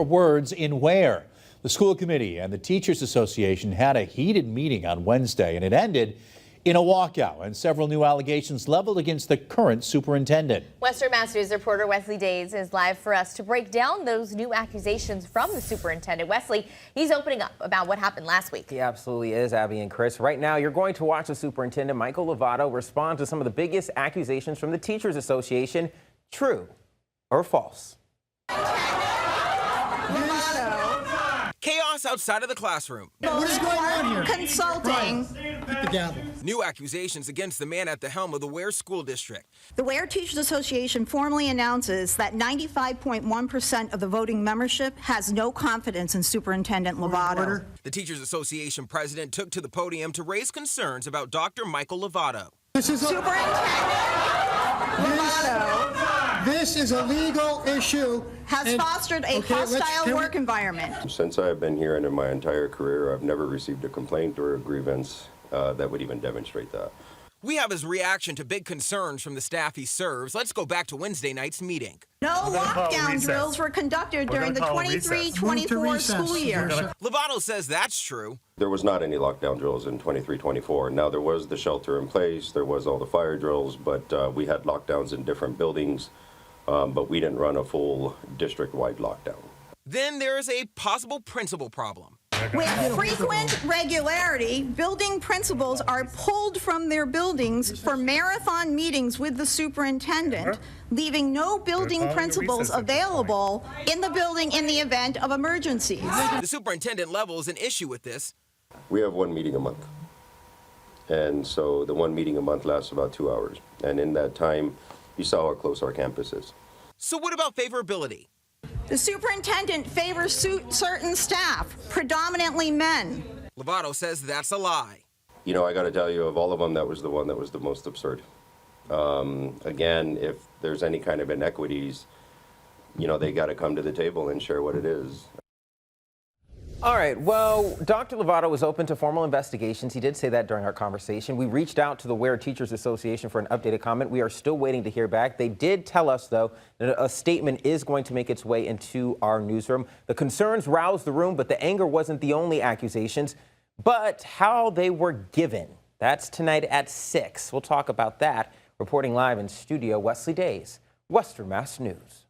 Words in Ware. The school committee and the Teachers Association had a heated meeting on Wednesday, and it ended in a walkout and several new allegations leveled against the current superintendent. Western Mass News reporter Wesley Days is live for us to break down those new accusations from the superintendent. Wesley, he's opening up about what happened last week. He absolutely is, Abby and Chris. Right now, you're going to watch the superintendent, Michael Lovato, respond to some of the biggest accusations from the Teachers Association. True or false? Chaos outside of the classroom. What is going on here? Consulting. Hit the gavel. New accusations against the man at the helm of the Ware School District. The Ware Teachers Association formally announces that 95.1% of the voting membership has no confidence in Superintendent Lovato. The Teachers Association president took to the podium to raise concerns about Dr. Michael Lovato. This is This is a legal issue. Has fostered a hostile work environment. Since I've been here and in my entire career, I've never received a complaint or a grievance that would even demonstrate that. We have his reaction to big concerns from the staff he serves. Let's go back to Wednesday night's meeting. No lockdown drills were conducted during the 23-24 school year. Lovato says that's true. There was not any lockdown drills in 23-24. Now, there was the shelter in place, there was all the fire drills, but we had lockdowns in different buildings, but we didn't run a full district-wide lockdown. Then there is a possible principal problem. With frequent regularity, building principals are pulled from their buildings for marathon meetings with the superintendent, leaving no building principals available in the building in the event of emergencies. The superintendent levels an issue with this. We have one meeting a month. And so the one meeting a month lasts about 2 hours. And in that time, you saw how close our campus is. So what about favorability? The superintendent favors certain staff, predominantly men. Lovato says that's a lie. You know, I got to tell you, of all of them, that was the one that was the most absurd. Again, if there's any kind of inequities, you know, they got to come to the table and share what it is. All right, well, Dr. Lovato was open to formal investigations. He did say that during our conversation. We reached out to the Ware Teachers Association for an updated comment. We are still waiting to hear back. They did tell us, though, that a statement is going to make its way into our newsroom. The concerns roused the room, but the anger wasn't the only accusations, but how they were given. That's tonight at 6. We'll talk about that. Reporting live in studio, Wesley Days, Western Mass News.